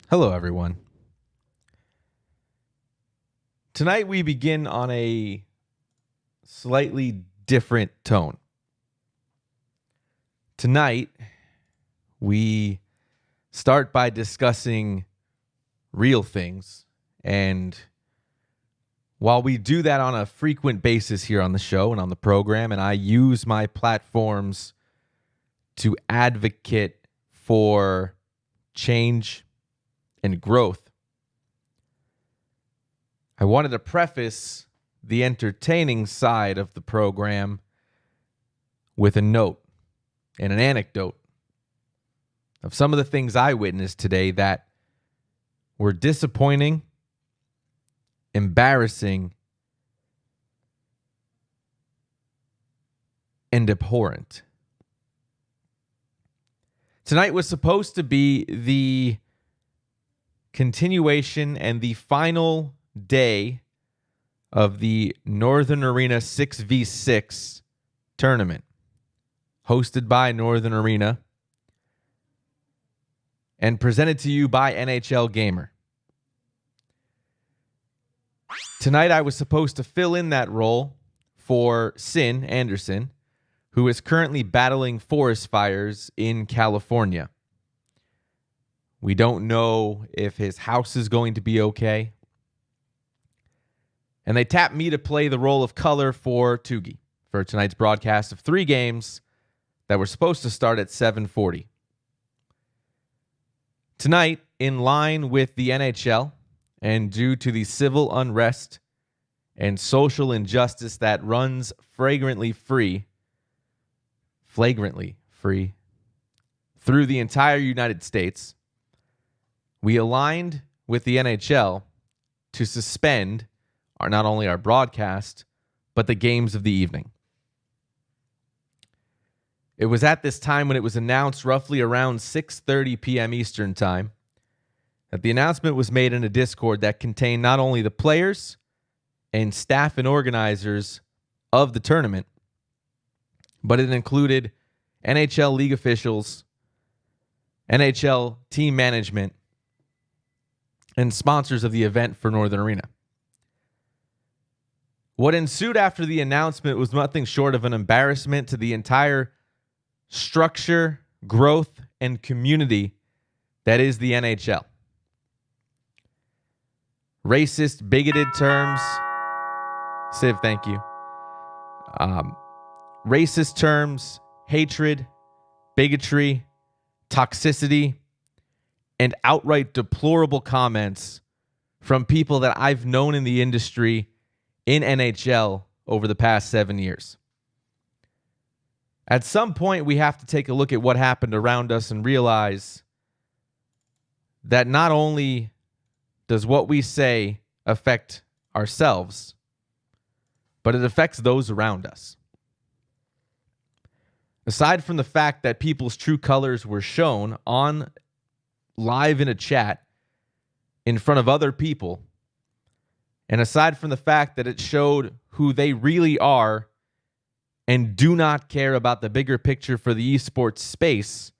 Hello, everyone. Tonight we begin on a slightly different tone. Tonight we start by discussing real things, and while we do that on a frequent basis here on the show and on the program, and I use my platforms to advocate for change and growth, I wanted to preface the entertaining side of the program with a note and an anecdote of some of the things I witnessed today that were disappointing, embarrassing, and abhorrent. Tonight was supposed to be the continuation and the final day of the NorthernArena 6v6 tournament hosted by NorthernArena and presented to you by NHL Gamer. Tonight I was supposed to fill in that role for Sin Anderson, who is currently battling forest fires in California. We don't know if his house is going to be okay. And they tapped me to play the role of color for Tugi for tonight's broadcast of 3 games that were supposed to start at 7:40. Tonight, in line with the NHL, and due to the civil unrest and social injustice that runs flagrantly free through the entire United States, we aligned with the NHL to suspend not only our broadcast, but the games of the evening. It was at this time when it was announced roughly around 6:30 p.m. Eastern Time that the announcement was made in a Discord that contained not only the players and staff and organizers of the tournament, but it included NHL league officials, NHL team management, and sponsors of the event for NorthernArena. What ensued after the announcement was nothing short of an embarrassment to the entire structure, growth, and community that is the NHL. Racist, bigoted terms. Siv, thank you. Racist terms, hatred, bigotry, toxicity, and outright deplorable comments from people that I've known in the industry in NHL over the past 7 years. At some point, we have to take a look at what happened around us and realize that not only does what we say affect ourselves, but it affects those around us. Aside from the fact that people's true colors were shown on live in a chat in front of other people, and aside from the fact that it showed who they really are and do not care about the bigger picture for the esports space,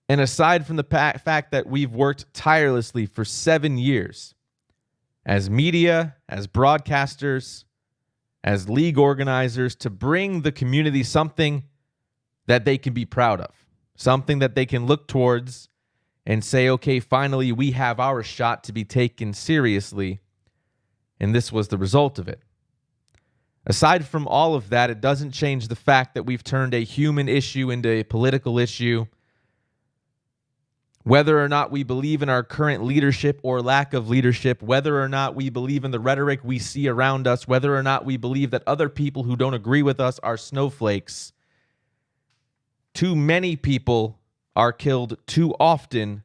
and aside from the fact that we've worked tirelessly for 7 years as media, as broadcasters, as league organizers to bring the community something that they can be proud of, something that they can look towards and say, okay, finally we have our shot to be taken seriously, and this was the result of it. Aside from all of that, it doesn't change the fact that we've turned a human issue into a political issue. Whether or not we believe in our current leadership or lack of leadership, whether or not we believe in the rhetoric we see around us, whether or not we believe that other people who don't agree with us are snowflakes, too many people are killed too often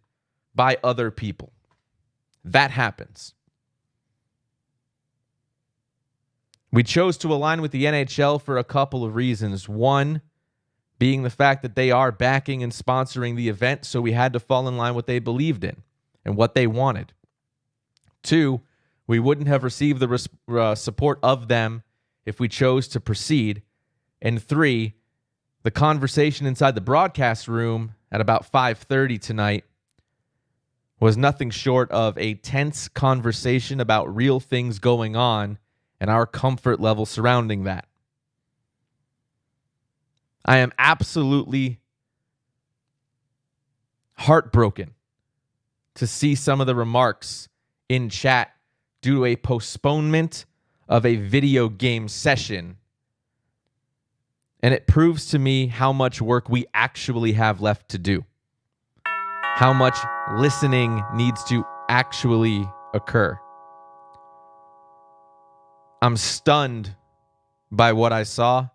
by other people. That happens. We chose to align with the NHL for a couple of reasons. One, being the fact that they are backing and sponsoring the event, so we had to fall in line with what they believed in and what they wanted. Two, we wouldn't have received the support of them if we chose to proceed. And three, the conversation inside the broadcast room at about 5:30 tonight was nothing short of a tense conversation about real things going on and our comfort level surrounding that. I am absolutely heartbroken to see some of the remarks in chat due to a postponement of a video game session. And it proves to me how much work we actually have left to do. How much listening needs to actually occur. I'm stunned by what I saw.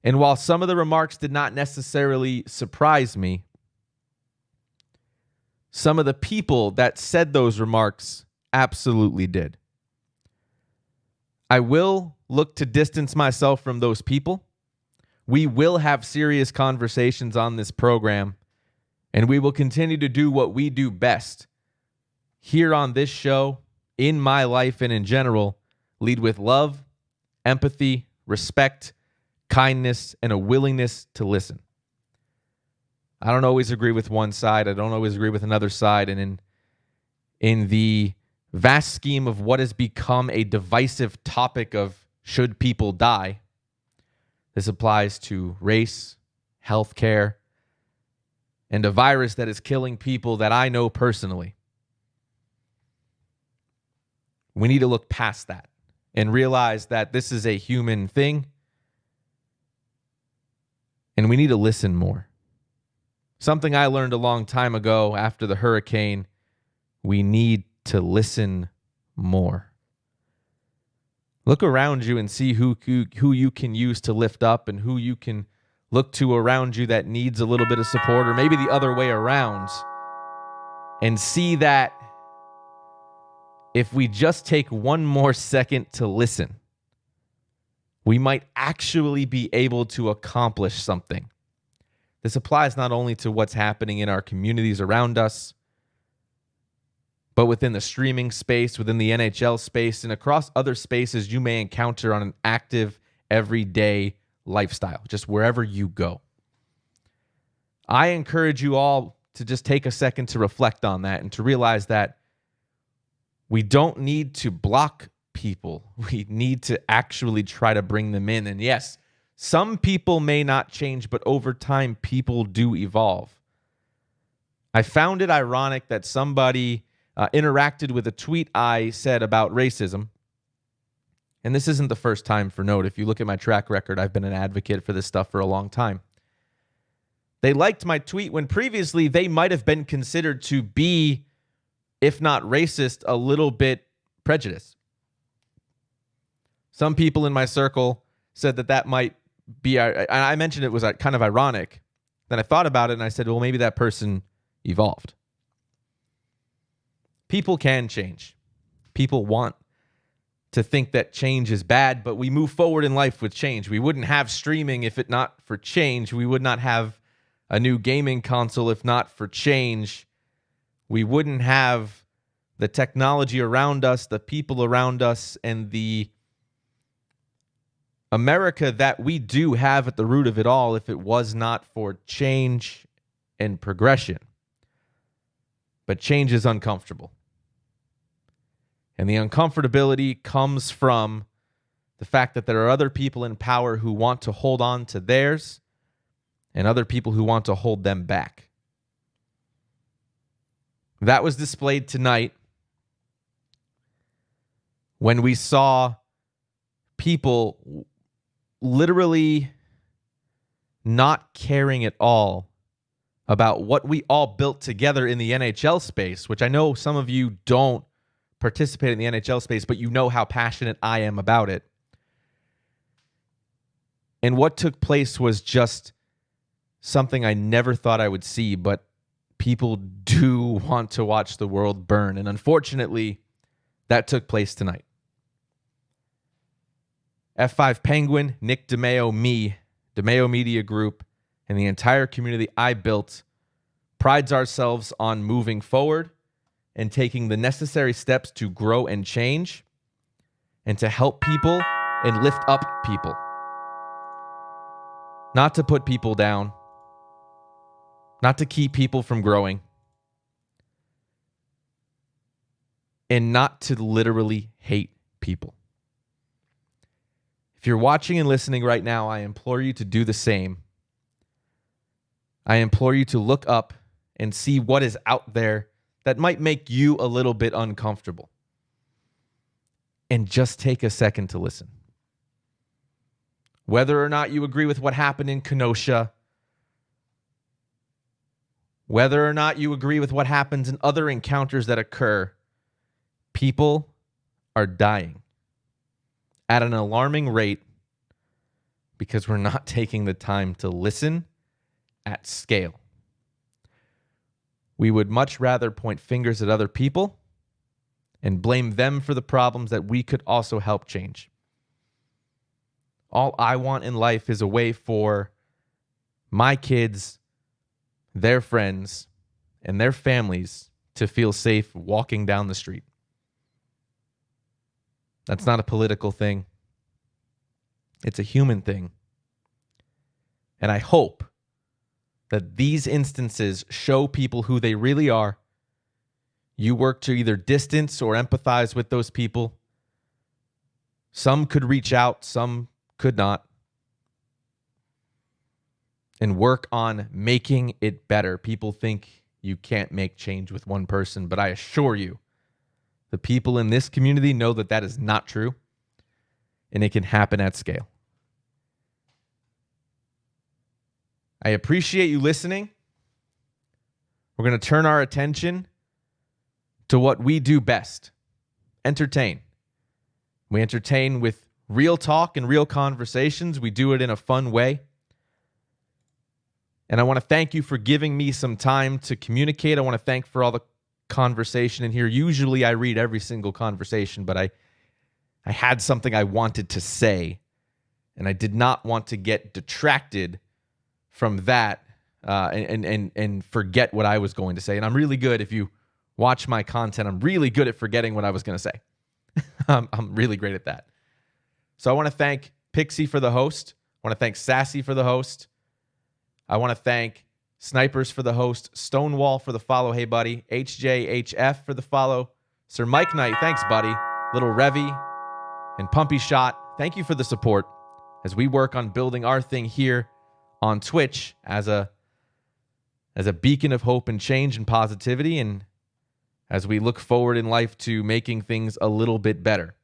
And while some of the remarks did not necessarily surprise me, some of the people that said those remarks absolutely did. I will look to distance myself from those people. We will have serious conversations on this program, and we will continue to do what we do best here on this show, in my life, and in general, lead with love, empathy, respect, kindness, and a willingness to listen. I don't always agree with one side. I don't always agree with another side. And in the vast scheme of what has become a divisive topic of should people die, this applies to race, healthcare, and a virus that is killing people that I know personally. We need to look past that and realize that this is a human thing, and we need to listen more. Something I learned a long time ago after the hurricane, we need to listen more. Look around you and see who you can use to lift up and who you can look to around you that needs a little bit of support, or maybe the other way around, and see that if we just take one more second to listen, we might actually be able to accomplish something. This applies not only to what's happening in our communities around us, but within the streaming space, within the NHL space, and across other spaces you may encounter on an active, everyday lifestyle, just wherever you go. I encourage you all to just take a second to reflect on that and to realize that we don't need to block people. We need to actually try to bring them in. And yes, some people may not change, but over time, people do evolve. I found it ironic that somebody interacted with a tweet I said about racism. And this isn't the first time, for note. If you look at my track record, I've been an advocate for this stuff for a long time. They liked my tweet when previously they might have been considered to be, if not racist, a little bit prejudiced. Some people in my circle said that might be, I mentioned it was kind of ironic. Then I thought about it and I said, well, maybe that person evolved. People can change. People want to think that change is bad, but we move forward in life with change. We wouldn't have streaming if it not for change. We would not have a new gaming console if not for change. We wouldn't have the technology around us, the people around us, and the America that we do have at the root of it all if it was not for change and progression. But change is uncomfortable. And the uncomfortability comes from the fact that there are other people in power who want to hold on to theirs and other people who want to hold them back. That was displayed tonight when we saw people literally not caring at all about what we all built together in the NHL space, which I know some of you don't participate in the NHL space, but you know how passionate I am about it. And what took place was just something I never thought I would see, but people do want to watch the world burn. And unfortunately, that took place tonight. F5 Penguin, Nick DeMeo, me, DeMeo Media Group, and the entire community I built prides ourselves on moving forward and taking the necessary steps to grow and change and to help people and lift up people. Not to put people down, not to keep people from growing, and not to literally hate people. If you're watching and listening right now, I implore you to do the same. I implore you to look up and see what is out there that might make you a little bit uncomfortable. And just take a second to listen. Whether or not you agree with what happened in Kenosha, whether or not you agree with what happens in other encounters that occur, people are dying at an alarming rate because we're not taking the time to listen at scale. We would much rather point fingers at other people and blame them for the problems that we could also help change. All I want in life is a way for my kids, their friends, and their families to feel safe walking down the street. That's not a political thing. It's a human thing. And I hope that these instances show people who they really are. You work to either distance or empathize with those people. Some could reach out, some could not. And work on making it better. People think you can't make change with one person, but I assure you, the people in this community know that that is not true, and it can happen at scale. I appreciate you listening. We're going to turn our attention to what we do best: entertain. We entertain with real talk and real conversations. We do it in a fun way. And I want to thank you for giving me some time to communicate. I want to thank for all the conversation in here. Usually I read every single conversation, but I had something I wanted to say, and I did not want to get detracted from that and forget what I was going to say. And I'm really good, if you watch my content, I'm really good at forgetting what I was going to say. I'm really great at that. So I want to thank Pixie for the host. I want to thank Sassy for the host. I want to thank Snipers for the host, Stonewall for the follow, hey buddy, HJHF for the follow, Sir Mike Knight, thanks buddy, Little Revy, and Pumpy Shot, thank you for the support as we work on building our thing here on Twitch as a beacon of hope and change and positivity, and as we look forward in life to making things a little bit better.